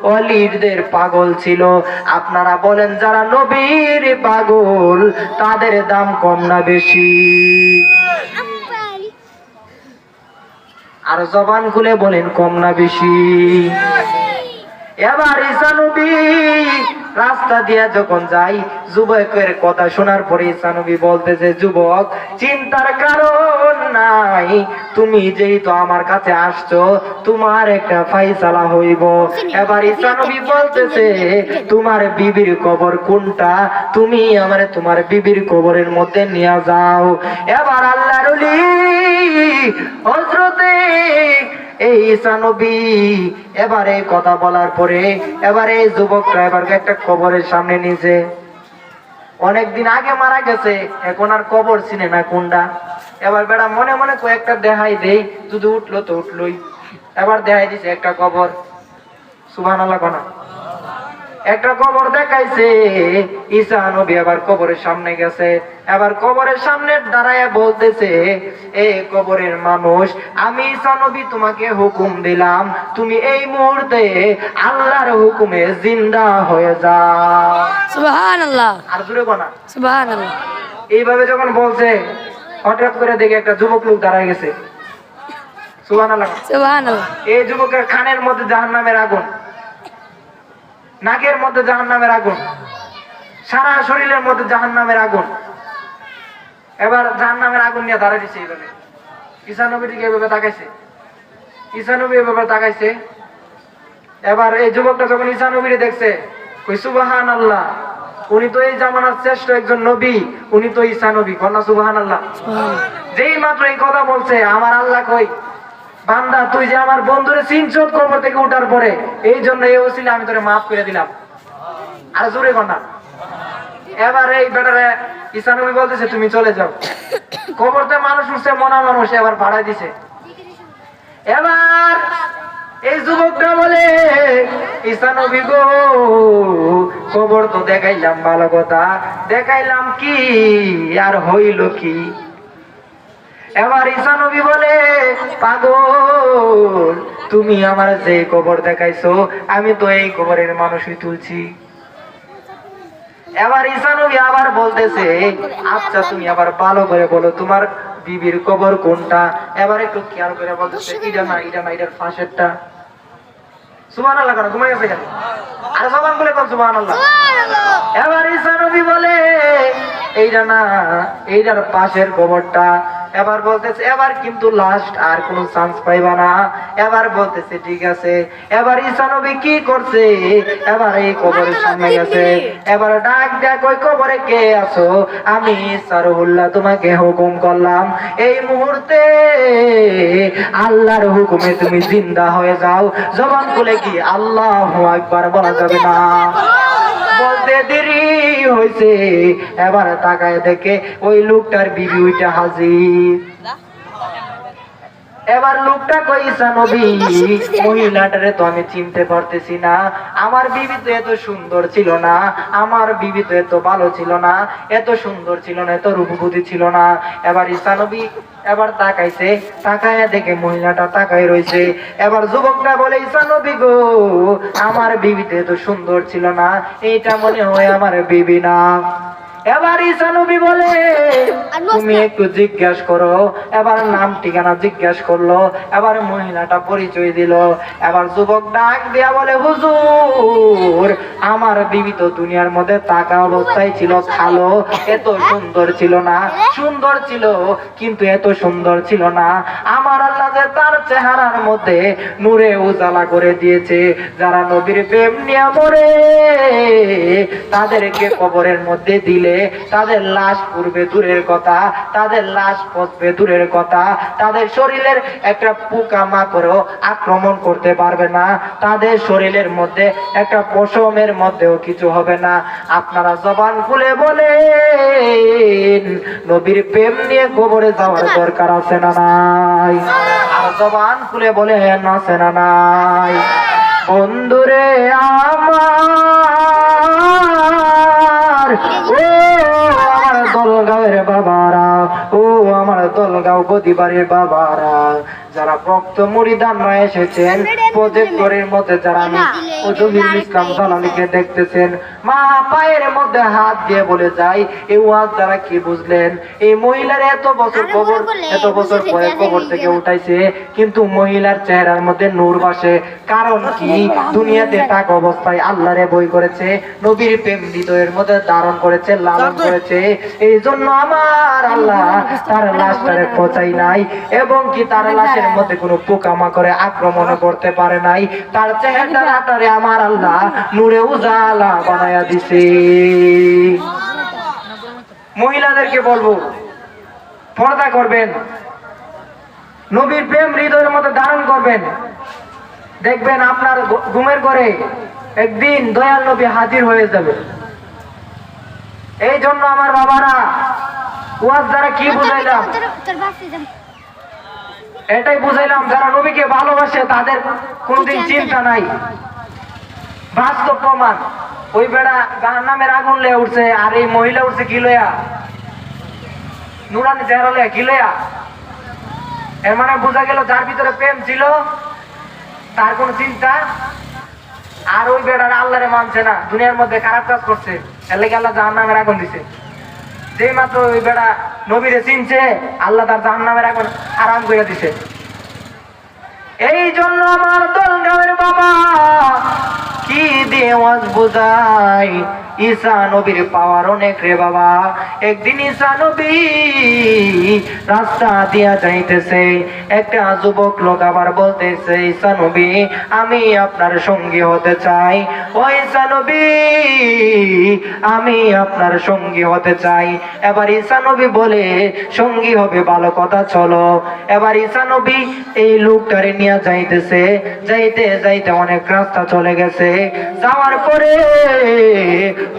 ওয়ালিদের পাগল ছিল। আপনারা বলেন যারা নবীর পাগল তাদের দাম কম না বেশি? আর জবান খুলে বলেন কম না বেশি? এবার ঈসা নবী রাস্তা দিয়ে যখন যাই, যুবকের কথা শোনার পরে ঈসা নবী বলতেছে, যুবক চিন্তার কারণ নাই, তুমি যেহেতু আমার কাছে আসছো তোমার একটা ফাইসালা হইব। এবার ঈসা নবী বলতেছে, তোমার বিবির কবর কোনটা, তুমি আমারে তোমার বিবির কবরের মধ্যে নিয়ে যাও। এবার আল্লাহর ওলি হযরতে এই ঈসা নবী এবারে কথা বলার পরে এবারে এই যুবকটা এবার একটা কবরের সামনে নিয়েছে। অনেকদিন আগে মারা গেছে, এখন আর কবর চিনে না কোনটা। এবার বেড়া মনে মনে কয়েকটা দেখাই দেই, যদি উঠলো তো উঠলোই। এবার দেখাই দিছে একটা কবর। সুবহানাল্লাহ কোনা একটা কবর দেখাইছে। ঈসা নবী আবার কবরের সামনে গেছে। এবার কবরের সামনে দাঁড়ায় বলতেছে, এ কবরের মানুষ, আমি ঈসা নবী তোমাকে হুকুম দিলাম, তুমি এই মুহূর্তে আল্লাহর হুকুমে জিন্দা হয়ে যাও। সুবহানাল্লাহ। আর জোরে কোনা সুবহানাল্লাহ। এইভাবে যখন বলছে, হঠাৎ করে দেখে একটা যুবক লোক দাঁড়ায় গেছে। সুবহানাল্লাহ। সুবহানাল্লাহ। এই যুবকের কানের মধ্যে জাহান্নামের আগুন, নাকের মধ্যে জাহান্নামের আগুন, সারা শরীরের মধ্যে জাহান্নামের আগুন। এবার জাহান্নামের আগুন নিয়ে দাঁড়ায় দিছে। এইভাবে ঈসা নবী দিকে এভাবে তাকাইছে। ঈসা নবী এভাবে তাকাইছে। এবার এই যুবকটা যখন ঈসা নবীরে দেখছে, কই সুবহানাল্লাহ, উনি তো এই জামানার শ্রেষ্ঠ একজন নবী, উনি তো ঈসা নবী। কন্যা সুবহানাল্লাহ। যেই মাত্র এই কথা বলছে, আমার আল্লাহ কই, বান্দা তুই যে আমার বন্ধুরে চিনছত কবর থেকে উঠার পরে, এই জন্য এই ওসিলা আমি তোরে মাফ করে দিলাম। আর জোরে কন্যা। এবার এই বেটারে ঈসা নবী বলতেছে, তুমি চলে যাও। কবরতে মানুষ উঠছে, মনা মানুষ এবার ভাড়ায় দিছে। এবার এই যুবকটা বলে, ঈসা নবী গো, কবর তো দেখাইলাম, ভালো কথা দেখাইলাম, কি আর হইল কি? এবার ঈসা নবী বলে, পাগল, তুমি আমার যে কবর দেখাইছো, আমি তো এই কবরের মানুষই তুলছি। এবার ঈসা নবী আবার বলতেছে, আচ্ছা তুমি আবার ভালো করে বলো তোমার বিবির কবর কোনটা। এবার একটু খেয়াল করে বলতেছে, এটা না, এটা না, এটার পাশেরটা। সুবহানাল্লাহ কেন ঘুমাই গেছে কেন? আর জবান বলে কোন সুবহানাল্লাহ। এবার ঈসা নবী বলে, এইটা না, এইটার পাশের কবরটা। এবার বলতেছে, এবার কিন্তু লাস্ট আর কোনো চান্স পাইবা না। এবার বলতেছে ঠিক আছে। এবার ঈসা নবী কি করছে, এবার এই কবরের সামনে গেছে। এবার ডাক দেয়া, কই কবরে কে আছো? আমি ঈসা রুহুল্লাহ তোমাকে হুকুম করলাম, এই মুহূর্তে আল্লাহর হুকুমে তুমি জিন্দা হয়ে যাও। জবান খুলে কি আল্লাহু আকবার বলা যাবে না? বলতে দেরি হয়েছে। এবার তাকায় দেখে ওই লোকটার বিবি ওইটা হাজির। এবার লোকটা কই, ঈসা নবী, মহিলাটারে তো আমি চিনতে পারতেছি না। আমার বিবি তো এত সুন্দর ছিল না, আমার বিবি তো এত ভালো ছিল না, এত সুন্দর ছিল না, এত রূপবতী ছিল না। এবার ঈসা নবী এবার তাকাইছে, তাকায় দেখে মহিলাটা তাকায় রয়েছে। এবার যুবকটা বলে, ঈসা নবী গো, আমার বিবি তো এত সুন্দর ছিল না, এইটা মনে হয় আমার বিবি না। এবার ঈসা নবী বলে, তুমি একটু জিজ্ঞাসা করো। এবার নাম ঠিকানা জিজ্ঞাসা করলো। এবার মহিলাটা পরিচয় দিল। এবার যুবক ডাক দিয়া বলে, হুজুর, আমার বিবি তো দুনিয়ার মধ্যে থাকা অবস্থায় ছিল কালো, এত সুন্দর ছিল না। সুন্দর ছিল কিন্তু এত সুন্দর ছিল না। আমার আল্লাহ যে তার চেহারার মধ্যে নূরে উজালা করে দিয়েছে। যারা নবীর প্রেম নিয়ে মরে, তাদেরকে কবরের মধ্যে দিলে তাদের লাশ পড়বে দূরের কথা, তাদের লাশ পচবে দূরের কথা, তাদের শরীরের একটা পোকা মাকড়ও আক্রমণ করতে পারবে না, তাদের শরীরের মধ্যে একটা পশমের মধ্যেও কিছু হবে না। আপনারা জবান খুলে বলেন, নবীর প্রেম নিয়ে কবরে যাওয়ার দরকার আছে না নাই? আর জবান খুলে বলেন, আছে না নাই? বন্ধুরে আমার, ও আমার দলগাঁয়ের বাবারা, ও আমার দলগাঁও গদিবাড়ির বাবারা, যারা ভক্ত মুরিদানরা এসেছেন, প্রজেক্টরের মধ্যে যারা ও জহিরুল ইসলাম জালালীকে দেখতেছেন, মা পায়ের মধ্যে হাত দিয়ে বলে যায়, এই ওয়াজ দ্বারা কি বুঝলেন? এই মহিলার এত বছর পরে কবর থেকে উঠাইছে, কিন্তু মহিলার চেহারার মধ্যে নূর ভাসে। কারণ কি? দুনিয়াতে টাকা অবস্থায় আল্লাহরে বই করেছে, নবীর প্রেম হৃদয়ের মধ্যে ধারণ করেছে, লালন করেছে। এই জন্য আমার আল্লাহ তার লাশটারে পচাই নাই, এবং কি তার লাশের মধ্যে কোনো পোকামাকড়ে আক্রমণ করতে পারে নাই। তার চেহারাটারে আমার আল্লাহ নূরে উজালা বানায়া দিছে। মহিলাদেরকে বলবো, পর্দা করবেন, নবীর প্রেম হৃদয়ের মধ্যে ধারণ করবেন। দেখবেন আপনার ঘুমের ঘরে একদিন দয়াল নবী হাজির হয়ে যাবে। এই জন্য আমার বাবারা, ওয়াজ দ্বারা কি বুঝাইলাম? এটাই বুঝাইলাম, যারা নবীকে ভালোবাসে তাদের কোনদিন চিন্তা নাই। বাস্তব প্রমাণ, ওই বেড়া জাহান্নামের আগুন লয়ে উঠছে, আর এই মহিলা উঠছে কি লইয়া? নুরানি চেহারা লইয়া, কি লইয়া? এর মানে বোঝা গেল যার ভিতরে প্রেম ছিল তার কোন চিন্তা। আর ওই বেড়ার আল্লাহরে মানছে না, দুনিয়ার মধ্যে খারাপ কাজ করছে, এর লেগে আল্লাহ জাহান্নামের আগুন দিছে। যেই মাত্র ওই বেড়া নবীরে চিনছে, আল্লাহ তার জাহান্নামের আগুন আরাম করে দিছে। এই জন্য আমার দলগাঁওয়ের বাবা, কি দিয়ে ওয়াজ বুঝাই? ঈসা নবীর পাওয়ার অনেক রে বাবা। একদিন ঈসা নবী রাস্তা দিয়া যাইতেছে, একটা যুবক লোক আবার বলতেছে, ঈসা নবী আমি আপনার সঙ্গী হতে চাই। ও ঈসা নবী আমি আপনার সঙ্গী হতে চাই। এবার ঈসা নবী বলে, সঙ্গী হবে ভালো কথা, চলো। এবার ঈসা নবী এই লোকটারে নিয়ে যাইতেছে, যাইতে যাইতে অনেক রাস্তা চলে গেছে। যাওয়ার পরে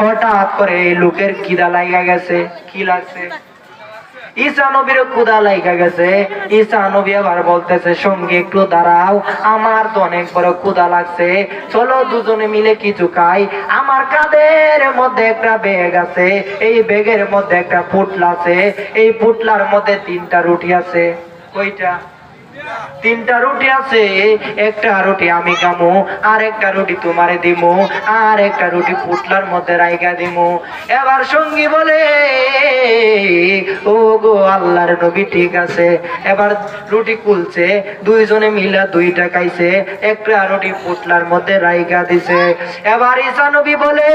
হঠাৎ করে এই লোকের খিদা লাগা গেছে। কি লাগছে? ঈসা নবীর ক্ষুধা লাগা গেছে। ঈসা নবী আবার বলতেছে, সঙ্গে একটু দাঁড়াও, আমার তো অনেক বড় ক্ষুধা লাগছে, চলো দুজনে মিলে কিছু খাই। আমার কাঁধের মধ্যে একটা ব্যাগ আছে, এই ব্যাগের মধ্যে একটা পুটলা আছে, এই পুটলার মধ্যে 3টা রুটি আছে। কয়টা? 3টা রুটি আছে। একটা রুটি আমি খামু, আর একটা রুটি তোমারে দিমু, আর একটা রুটি পুটলার মধ্যে রাইখা দিমু। এবার সঙ্গী বলে, ও গো আল্লাহর নবী, ঠিক আছে। এবার রুটি কুলছে, দুইজনে মিলা 2টা খাইছে, একটা রুটি পুটলার মধ্যে রাইখা দিছে। এবার ঈসা নবী বলে,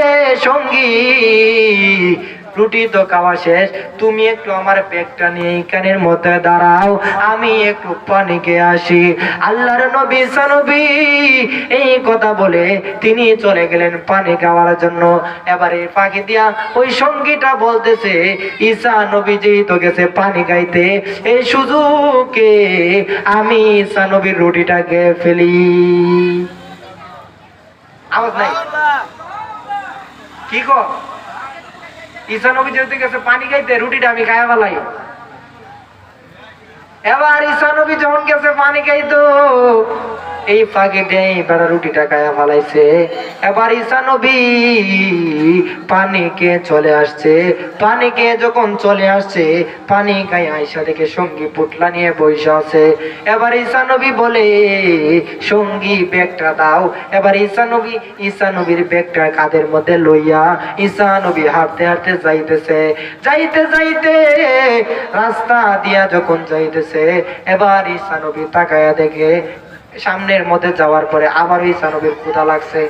সঙ্গী রুটি তো খাওয়া শেষ, তুমি একটু আমার ব্যাগটা নিয়ে কানের মধ্যে দাঁড়াও, আমি একটু পানি খেয়ে আসি। আল্লাহর নবী ঈসা নবী এই কথা বলে তিনি চলে গেলেন পানি খাওয়ার জন্য। এবারে ফাঁকি দিয়া ওই সঙ্গীটা বলতেছে, ঈসা নবী যেই তো গেছে পানি খাইতে, এই সুযোগে আমি ঈসা নবীর রুটিটা খেয়ে ফেলি। আওয়াজ নাই? কি গো? ঈসা নবী যেহেতু গেছে পানি খাইতে, রুটিটা আমি খায়া ফেলাই। এবার ঈসা নবী যখন গেছে পানি খাইতো, এই ফাঁকে বেড়া রুটিটা খায়া ফেলাইছে। এবার ঈসা নবী পানি খেয়ে চলে আসছে। পানি খেয়ে যখন চলে আসছে, পানি খায় আয়সা দেখে সঙ্গী পুটলা নিয়ে বসে আছে। এবার ঈসা নবী বলে, সঙ্গী ব্যাগটা দাও। এবার ঈসা নবীর ব্যাগটা কাঁধের মধ্যে লইয়া ঈসা নবী হাঁটতে হাঁটতে যাইতেছে। যাইতে যাইতে রাস্তা দিয়া যখন যাইতেছে, এবার ঈসা নবী তাকায়া দেখে সামনের মধ্যে যাওয়ার পরে আবার ঈসা নবীর ক্ষুধা লাগছে।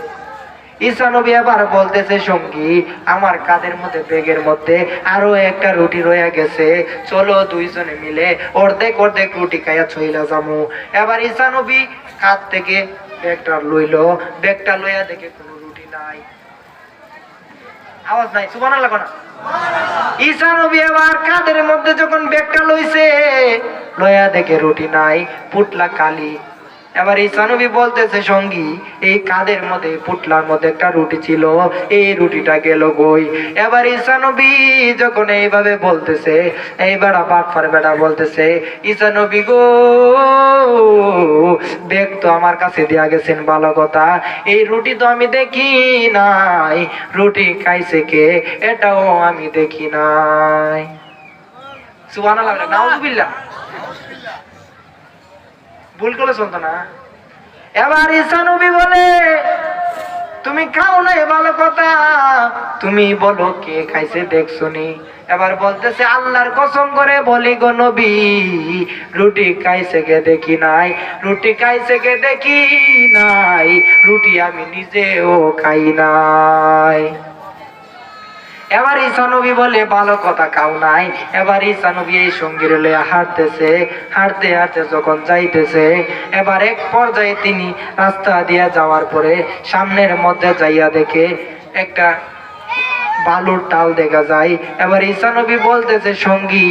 ঈসা নবী আবার বলতেছে, সঙ্গী আমার কাঁধের মধ্যে ব্যাগের মধ্যে আরো একটা রুটি রয়ে গেছে, চলো দুইজনে মিলে অর্ধেক অর্ধেক রুটি খাইয়া চইলা যামু। এবার ঈসা নবী কাঁধ থেকে ব্যাগটা লইলো, ব্যাগটা লইয়া দেখে কোনো রুটি নাই। আওয়াজ নাই? সুবহানাল্লাহ না? ঈসা নবী আবার কাঁধের মধ্যে যখন ব্যাগটা লইছে, লইয়া দেখে রুটি নাই, পুটলা খালি। এবার ঈসা নবী বলতেছে, সঙ্গী এই কাঁধের মধ্যে পুটলার মধ্যে একটা রুটি ছিল, এই রুটিটা গেল কই? এবার ঈসা নবী যখন এইভাবে বলতেছে, এই বেড়া বাটফার বেড়া বলতেছে, ঈসা নবী গো, ব্যাগ তো আমার কাছে দিয়া গেছেন ভালো কথা, এই রুটি তো আমি দেখি নাই, রুটি খাইছে কে এটাও আমি দেখি নাই। সুবহানাল্লাহ, নাউযুবিল্লাহ। ভুল করে চলতো না। এবার ঈসা নবী বলে, তুমি খাও নাই ভালো কথা, তুমি বলো কে খাইছে দেখছো নি? এবার বলতেছে, আল্লাহর কসম করে বলি গো নবী, রুটি খাইছে কে দেখি নাই, রুটি খাইছে কে দেখি নাই, রুটি আমি নিজেও খাই নাই। এবার ঈসা নবী বলে, ভালো কথা খাও নাই। এবার ঈসা নবী এই সঙ্গীর লইয়া হাঁটতেছে, হাঁটতে হাঁটতে যখন যাইতেছে, এবার এক পর্যায়ে তিনি রাস্তা দিয়া যাওয়ার পরে সামনের মধ্যে যাইয়া দেখে একটা বালুর টাল দেখা যায়। এবার ঈসা নবী বলতেছে, সঙ্গী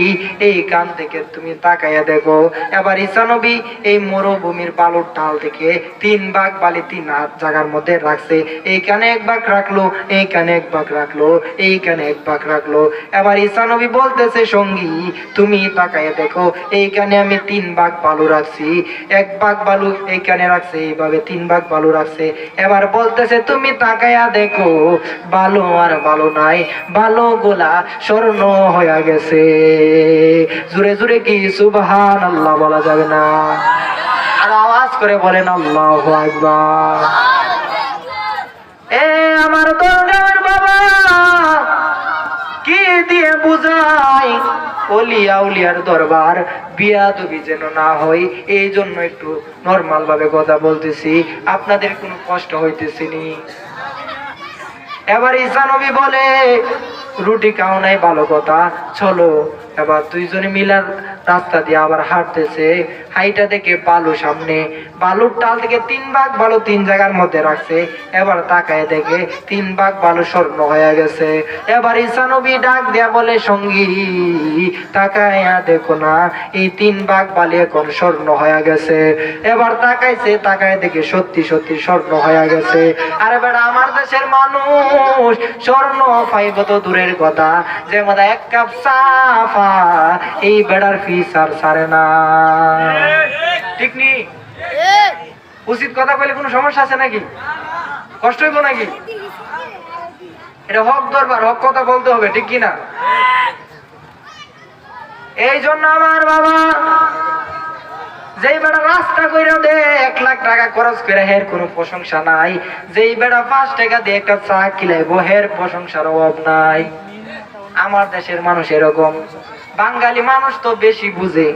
এই কান থেকে তুমি তাকাইয়া দেখো। এবার ঈসা নবী এই মরুভূমির বালুর টাল থেকে 3 ভাগ বালি 3 হাত জায়গার মধ্যে রাখছে। এইখানে 1 ভাগ রাখলো, এইখানে 1 ভাগ রাখলো, এইখানে 1 ভাগ রাখলো। এবার ঈসা নবী বলতেছে, সঙ্গী তুমি তাকাইয়া দেখো, এইখানে আমি 3 ভাগ বালু রাখছি, 1 ভাগ বালু এইখানে রাখছে, এইভাবে 3 ভাগ বালু রাখছে। এবার বলতেছে, তুমি তাকাইয়া দেখো, বালু আর বালু নাই, বালু গোলা স্বর্ণ হয়ে গেছে। জোরে জোরে কি সুবহানাল্লাহ বলা যাবে না? আর আওয়াজ করে বলেন আল্লাহু আকবার। এ আমার দরগার বাবা, কি দিয়ে বুঝাই ওলিয়া উলিয়ার দরবার, বিয়াদবি যেন না হয়, এই জন্য একটু নরমাল ভাবে কথা বলতেছি, আপনাদের কোনো কষ্ট হইতেছে নি? এবার ঈসা নবী বলে, রুটি খাও নাই ভালো কথা, চলো। এবার দুইজনে মিলার রাস্তা দিয়ে আবার হাঁটতেছে, হাইটা দেখে বালু সামনে, বালুর টাল থেকে 3 ভাগ বালু 3 জায়গার মধ্যে রাখছে। এবার তাকায় দেখে 3 ভাগ বালু স্বর্ণ হয়ে গেছে। এবার ঈসা নবী ডাক দিয়া বলে, সঙ্গী তাকায়া দেখো না, এই 3 ভাগ বালি এখন স্বর্ণ হয়ে গেছে। এবার তাকাইছে, তাকায় দেখে সত্যি সত্যি স্বর্ণ হয়ে গেছে। আরে বেটা, আমার দেশের মানুষ স্বর্ণ পাইব তো দূরের কথা, যে মধ্যে 1 কাপ চা এই বেড়ার ফিস আর ছাড়ে না। ঠিক নি? উচিত কথা বলে কোনো সমস্যা আছে নাকি? কষ্ট হইব নাকি? এটা হক দরবার, হক কথা বলতে হবে, ঠিক কিনা? এই জন্য আমার বাবা, যেই বেড়া রাস্তা কইরা দে 1 লাখ টাকা খরচ করে, হের কোনো প্রশংসা নাই। যেই বেড়া 5 টাকা দিয়ে একটা চা কিলাইবো, হের প্রশংসার অভাব নাই। আমার দেশের মানুষ এরকম। বাঙালি মানুষ তো বেশি বুঝে।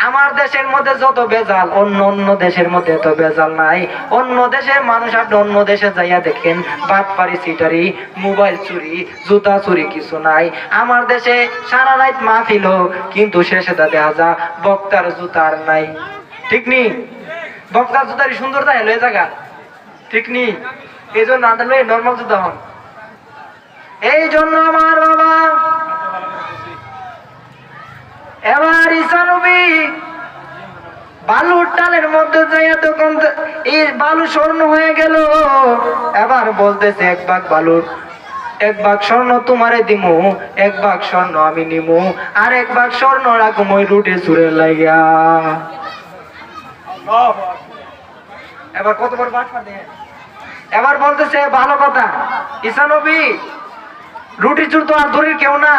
আমার দেশের মধ্যে যত বেজাল, অন্য অন্য দেশের মধ্যে তো বেজাল নাই। অন্য দেশের মানুষ আপনি অন্য দেশে যাইয়া দেখেন, বাটপারি, সিটারি, মোবাইল চুরি, জুতা চুরি কিছু নাই। আমার দেশে সারা রাত মাহফিল হোক, কিন্তু শেষে তা দেখা যা বক্তার জুতার নাই। ঠিক নি? বক্তার জুতারই সুন্দর তাই লয়ে জায়গা, ঠিক নি? এই জন্য নর্মাল জুতা হন। এই জন্য আমার বাবা, এবার ঈসা নবী বালুর টালের মধ্যে যাইয়া তখন এই বালু স্বর্ণ হয়ে গেল। এবার বলতেছে, 1 ভাগ বালুর 1 ভাগ স্বর্ণ তোমারে দিমু, 1 ভাগ স্বর্ণ আমি নিমু, আর 1 ভাগ স্বর্ণ রাখুম ওই রুটি চুরের লাগিয়া। এবার কতবার বাটপা দেয়। এবার বলতেছে, ভালো কথা ঈসা নবী, রুটি চুর তো আর দূরের কেউ না,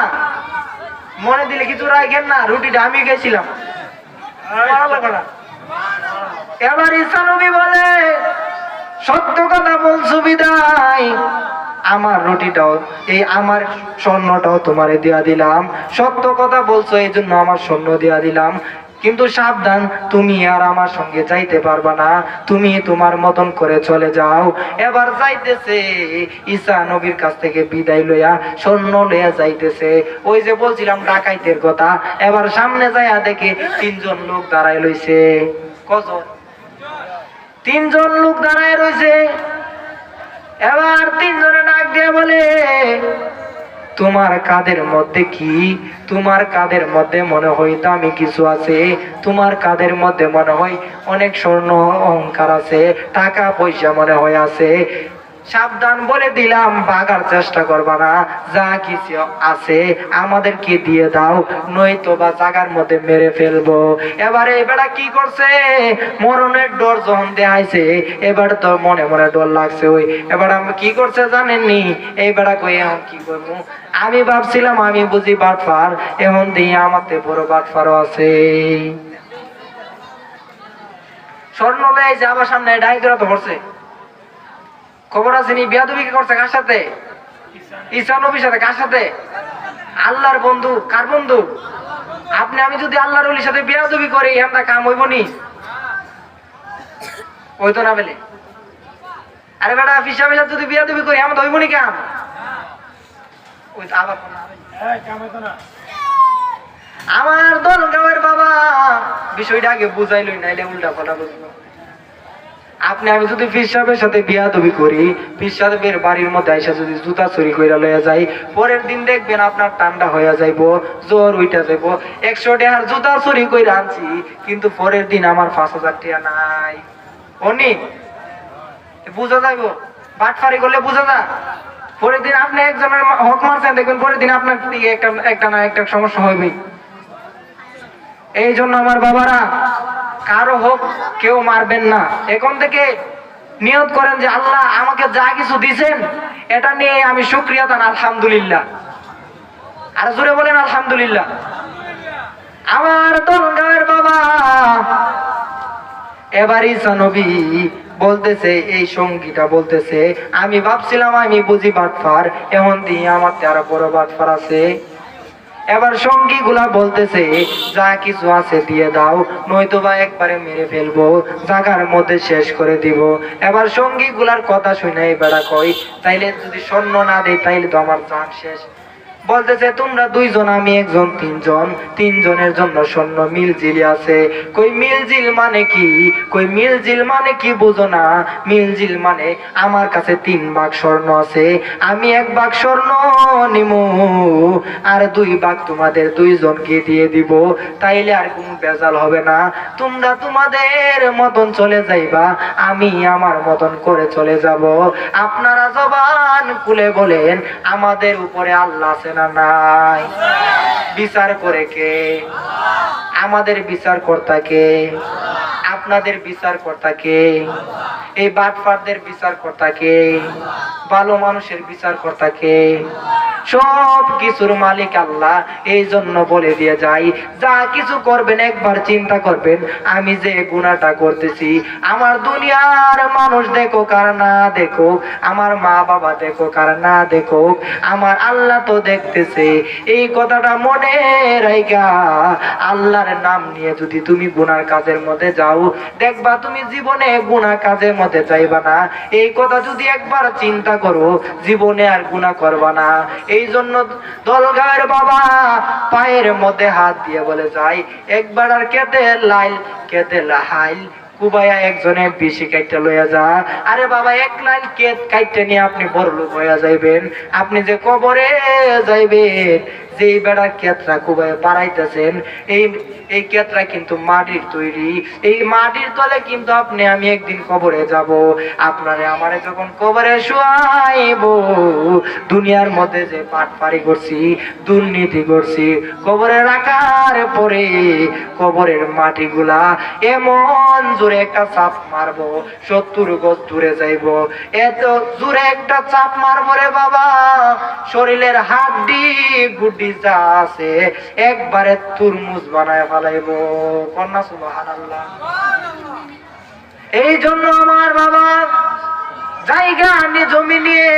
মনে দিলে কিছু রাখেন না, রুটিটা আমি গেছিলাম। এবার ঈসা নবী বলে, সত্য কথা বলছো বিদায় আমার রুটিটাও, এই আমার স্বর্ণটাও তোমারে দিয়া দিলাম। সত্য কথা বলছো, এই জন্য আমার স্বর্ণ দিয়া দিলাম, কিন্তু সাবধান, তুমি আর আমার সঙ্গে যাইতে পারবা না, তুমি তোমার মতন করে চলে যাও। এবার যাইতেছে, ঈসা নবীর কাছ থেকে বিদায় লইয়া স্বর্ণ লইয়া যাইতেছে। ওই যে বলছিলাম ডাকাইতের কথা, এবার সামনে যাইয়া দেখে 3 জন লোক দাঁড়ায় লইছে। কজন? 3 জন লোক দাঁড়ায় রইছে। এবার 3 জনে ডাক দিয়ে বলে, তোমার কাঁধের মধ্যে কি? তোমার কাঁধের মধ্যে মনে হয় দামি কিছু আছে, তোমার কাঁধের মধ্যে মনে হয় অনেক স্বর্ণ অলংকার আছে, টাকা পয়সা মনে হয় আছে। সাবধান বলে দিলাম, ভাগার চেষ্টা করবা না, যা কিছু আছে আমাদেরকে দিয়ে দাও, নয়তো বা জায়গার মধ্যে মেরে ফেলবো। এবারে এবারে কি করছে, মরণের ডর যখন দেখাইছে, এবার তো মনে মনে ডর লাগছে। ওই এবার আমি কি করছে জানেননি, এই বেড়া কই এখন কি করবো, আমি ভাবছিলাম আমি বুঝি বাটফার, এখন দিয়ে আমাতে বড় বাটফারও আছে। স্বর্ণ লয়ে যে আমার সামনে ডাইদরা তো পড়ছে, খবর আছে নি, বিয়াদবি কি করছে কার সাথে, ঈসা নবীর সাথে। কার সাথে? আল্লাহর বন্ধু। কার বন্ধু? আপনি আমি যদি আল্লাহর ওলির সাথে বিয়াদবি করি, আমরা কাম হইব নি? ওই তো না বলে। আরে বেটা ফিসাবের সাথে যদি বিয়াদবি করি, আমরা হইব নি কাম? ওই তো আবার আমার দলগাঁওয়ের বাবা বিষয়টা আগে বুঝাইলই, নাইলে উল্টা ফলা বুঝবো। আপনি আমি যদি পীর সাহেবের সাথে বিয়াদবি করি, পীর সাহেবের বাড়ির মধ্যে আইসা যদি জুতা চুরি কইরা লইয়া যাই, পরের দিন দেখবেন আপনার ঠান্ডা হইয়া যাইবো, জ্বর উইটা যাইবো। 100 টাকার জুতা চুরি কইরা আনছি, কিন্তু পরের দিন আমার 5000 টাকা নাই। অনি বুঝা যাইবো, বাটফারি করলে বুঝা যা। পরের দিন আপনি একজনের হক মারছেন, দেখবেন পরের দিন আপনার একটা না একটা সমস্যা হইবেই। এই জন্য আমার বাবারা, কারো হোক কেউ মারবেন না। এখন থেকে নিয়ত করেন যে আল্লাহ আমাকে যা কিছু দিছেন, এটা নিয়ে আমি শুকরিয়া দান, আলহামদুলিল্লাহ। আর জোরে বলেন আলহামদুলিল্লাহ। আমার দলগাঁওয়ের বাবা এবার ঈসা নবী বলতেছে, এই সঙ্গীটা বলতেছে, আমি ভাবছিলাম আমি বুঝি বাটফার, এখন দিয়ে আমার আরো বড় বাটফার আছে। এবার সঙ্গী গুলা বলতেছে, যা কিছু আছে দিয়ে দাও, নয়তো বা একবারে মেরে ফেলবো, জায়গার মধ্যে শেষ করে দিব। এবার সঙ্গী গুলার কথা শুনে বেড়া কই, তাইলে যদি স্বর্ণ না দেই তাইলে তো আমার জান শেষ। বলতেছে, তোমরা 2 জন, আমি একজন, 3 জন, 3 জনের জন্য স্বর্ণ মিলজিল আছে। কই মিলজিল মানে কি? কই মিলজিল মানে কি বুঝো না? মিলজিল মানে আমার কাছে 3 ভাগ স্বর্ণ আছে, আমি 1 ভাগ স্বর্ণ নিমু, আর 2 ভাগ তোমাদের 2 জনকে দিয়ে দিব, তাইলে আর কোনো বেজাল হবে না। তোমরা তোমাদের মতন চলে যাইবা, আমি আমার মতন করে চলে যাব। আপনারা জবান খুলে বলেন, আমাদের উপরে আল্লাহ আছে না নাই? বিচার করে কে? আমাদের বিচার কর্তা কে? আপনাদের বিচার কর্তা কে? এই বাটফারদের বিচার কর্তা কে? ভালো মানুষের বিচার কর্তা কে? সব কিছুর মালিক আল্লাহ। এই জন্য বলে দিয়ে যাই, যা কিছু করবেন একবার চিন্তা করবেন, আমি যে গুনাহটা করতেছি, আমার দুনিয়ার মানুষ দেখো কার না দেখো, আমার মা বাবা দেখো কার না দেখো, আমার আল্লাহ তো দেখতেছে। এই কথাটা মনে রাইখা আল্লাহর নাম নিয়ে যদি তুমি গুনার কাজের মধ্যে যাও, দেখবা তুমি জীবনে গুনাহ কাজের মধ্যে যাইবা না। এই কথা যদি একবার চিন্তা করো, জীবনে আর গুনাহ করবা না। এই জন্য দলগাঁওয়ের বাবা পায়ের মধ্যে হাত দিয়ে বলে যায়, একবার আর কেটে লাইল কেটে লাহাইল কুবাইয়া একজনে বেশি কাইটা লইয়া যা। আরে বাবা, 1 লাইন কেট কাইটা নিয়ে আপনি বড় লোক হইয়া যাইবেন। আপনি যে কবরে যাইবেন, যেই বেড়া কেতরা কুবাই বাড়াইতেছেন, এই কেতরা কিন্তু মাটির তৈরি। এই মাটির তলে কিন্তু আপনি আমি একদিন কবরে যাব। আপনারে আমারে যখন কবরে শুয়াইব, দুনিয়ার মধ্যে যে পাটপারি করছি, দুর্নীতি করছি, কবরে রাখার পরে কবরের মাটিগুলা এমন জোরে একটা চাপ মারবো, 70 গজ দূরে যাইব। এত জোরে একটা চাপ মারবো রে বাবা, শরীরের হাড্ডি গুড্ডি যা আছে একবারে তুরমুজ বানায় ফেলাইবো। কন্যা সুবহানাল্লাহ। এই জন্য আমার বাবা, জায়গা নিয়ে জমি নিয়ে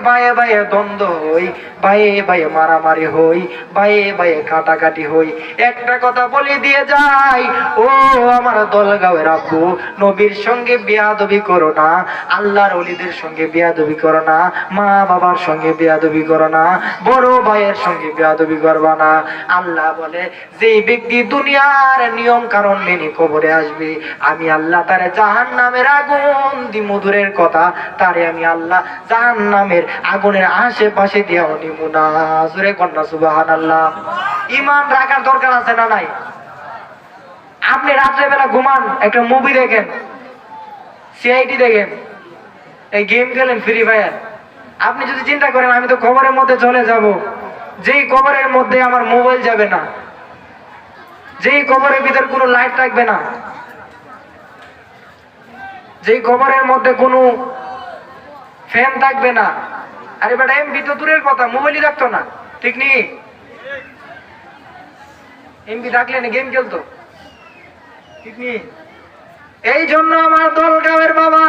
বায়ে বায়ে দ্বন্দ্ব হই, বায়ে বায়ে মারামারি হই, বায়ে বায়ে কাটাকাটি হই। একটা কথা বলে দিয়ে যাই, ও আমার দলগাঁওয়ের আব্বু, নবীর সঙ্গে বেয়াদবি করো না, আল্লাহর ওলিদের সঙ্গে বেয়াদবি করো না, মা বাবার সঙ্গে বেয়াদবি করো না, বড় ভাইয়ের সঙ্গে বেয়াদবি করবা না। আল্লাহ বলে, যে ব্যক্তি দুনিয়ার নিয়ম কারণ মেনে কবরে আসবে, আমি আল্লাহ তারে জাহান্নামের আগুন দি মধুরের কথা, তারে আমি আল্লাহ জাহান্নামের আগুনের আশেপাশে দিয়াও নিব না। জোরে কন্যা সুবহানাল্লাহ। ঈমান রাখার দরকার আছে না নাই? আপনি রাত্রে বেলা ঘুমান, একটা মুভি দেখেন, সিআইডি দেখেন, এই গেম খেলেন ফ্রি ফায়ার। আপনি যদি চিন্তা করেন আমি তো কবরের মধ্যে চলে যাব, যেই কবরের মধ্যে আমার মোবাইল যাবে না, যেই কবরের ভিতর কোনো লাইট থাকবে না, যেই কবরের মধ্যে কোনো ফ্যান থাকবে না, আরে বেটা এমবি তো দূরের কথা, মোবাইলই রাখতো না, ঠিক নেই? এমবি থাকলে না গেম খেলতো, ঠিক নেই? এই জন্য আমার দলগাঁওয়ের বাবা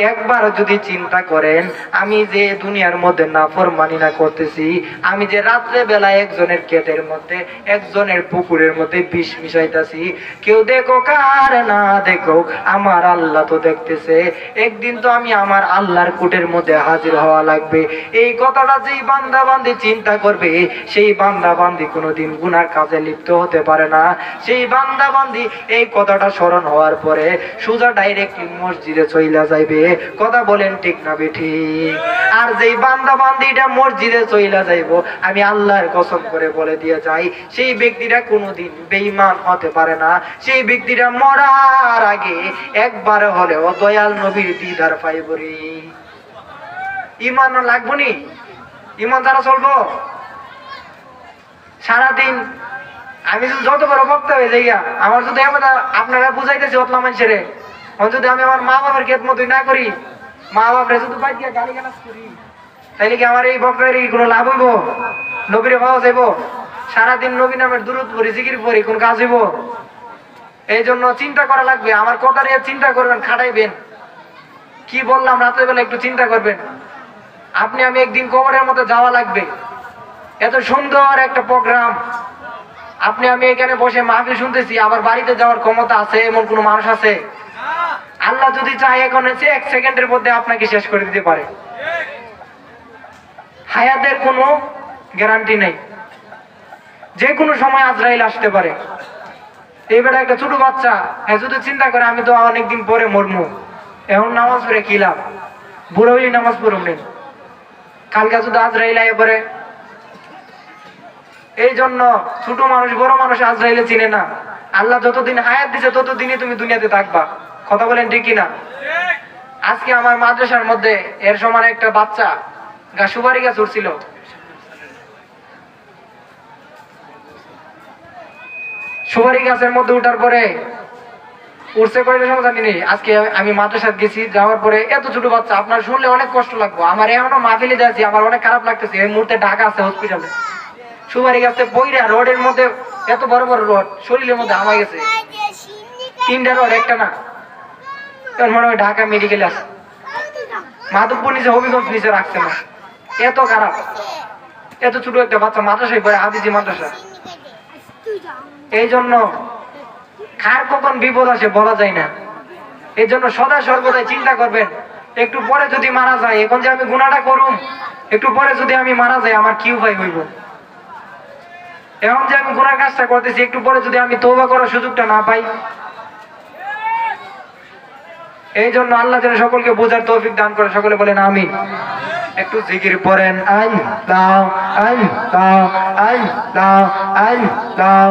একবার যদি চিন্তা করেন আমি যে দুনিয়ার মধ্যে নাফরমানি না করতেছি, আমি যে রাত্রে বেলা একজনের ক্ষেতের মধ্যে একজনের পুকুরের মধ্যে বিষ মিশাইতাছি, কেউ দেখো কার না দেখো আমার আল্লাহ তো দেখতেছে, একদিন তো আমি আমার আল্লাহর কোর্টের মধ্যে হাজির হওয়া লাগবে। এই কথাটা যেই বান্দা বান্দি চিন্তা করবে সেই বান্দা বান্দি কোনোদিন গুনার কাজে লিপ্ত হতে পারে না। সেই বান্দা বান্দি এই কথাটা স্মরণ হওয়ার পরে সোজা ডাইরেক্ট মসজিদে চইলা যাইবে। কথা বলেন ঠিক না বেঠিক? আর যেই বান্দা বান্দিটা মসজিদে চইলা যাইবো, আমি আল্লাহর কসম করে বলে দিয়ে যাই সেই ব্যক্তিটা কোনোদিন বেঈমান হতে পারে না। সেই ব্যক্তিটা মরার আগে একবার হলেও দয়াল নবীর দিদার পাইবরি। ঈমান লাগবো নি? ঈমান দ্বারা চলবো সারাদিন। আমি যদি যত বড় বক্তা হয়ে যাই, আমার যদি আপনারা বুঝাইতেছি অতলা মানুষের, যদি আমি আমার মা বাবার খেত মতোই না করি, মা বাপরে শুধু বাইক দিয়ে গালি গালাজ করি, তাইলে কি আমার এই বক্তার কোনো লাভ হইব? নবীরে পাওয়া যাইব? সারাদিন নবী নামের দুরূদ পড়ি জিকির পড়ি কোন কাজ হইব? এই জন্য চিন্তা করা লাগবে। আমার কথা নিয়ে চিন্তা করবেন, খাটাইবেন। কি বললাম রাতের বেলা একটু চিন্তা করবেন। আপনি আমি একদিন কবরের মধ্যে যাওয়া লাগবে। এত সুন্দর একটা প্রোগ্রাম, আপনি আমি এখানে বসে মাহফিল শুনতেছি, আবার বাড়িতে যাওয়ার ক্ষমতা আছে এমন কোন মানুষ আছে? আল্লাহ যদি চায় এখন হচ্ছে 1 সেকেন্ডের মধ্যে আপনাকে শেষ করে দিতে পারে। হায়াতের কোনো গ্যারান্টি নেই, যে কোনো সময় আজরাইল আসতে পারে। এইবার একটা ছোট বাচ্চা যদি চিন্তা করে আমি তো অনেকদিন পরে মরমু, এখন নামাজ পড়ে কি লাভ? বুড়ো হইলে নামাজ পড়ুন নেই, কালকে যদি আজরাইল আয় পরে। এই জন্য ছোট মানুষ বড় মানুষ আজরাইলে চিনে না। আল্লাহ যতদিন হায়াত দিছে ততদিনই তুমি দুনিয়াতে থাকবা। কথা বলেন ঠিক কিনা? আজকে আমার মাদ্রাসার মধ্যে এর সমান একটা বাচ্চা সুপারি গাছ উঠছিল। সুপারি গাছের মধ্যে উঠার পরে উঠছে কয়টার সময় জানি নেই। আজকে আমি মাদ্রাসায় গেছি, যাওয়ার পরে এত ছোট বাচ্চা, আপনার শুনলে অনেক কষ্ট লাগবে। আমার এখনো মাহফিলে যাচ্ছি, আমার অনেক খারাপ লাগতেছে। এই মুহূর্তে ঢাকা আছে হসপিটালে, সুপারি গাছে বইরা রডের মধ্যে, এত বড় বড় রড শরীরের মধ্যে হামাই গেছে, 3টা রড, একটা না। এখন মনে হয় ঢাকা মেডিকেলে আছে, মাধবপুর নিচে হবিগঞ্জ নিচে রাখছে না। এত খারাপ, এত ছোট একটা বাচ্চা মাদ্রাসায় পড়ে, হাদিজি মাদ্রাসা। এই জন্য কার কখন বিপদ আসে বলা যায় না। এই জন্য সদা সর্বদাই চিন্তা করবেন, একটু পরে যদি মারা যায়, এখন যে আমি গুনাহটা করুম, একটু পরে যদি আমি মারা যাই আমার কি উপায় হইব? এখন যে আমি গুনার কাজটা করতেছি, একটু পরে যদি আমি তওবা করার সুযোগটা না পাই। এই জন্য আল্লাহ যেন সকলকে বোঝার তৌফিক দান করে। সকলে বলেন আমিন। একটু জিকির পড়েন। আল্লাহ আল্লাহ আল্লাহ আল্লাহ।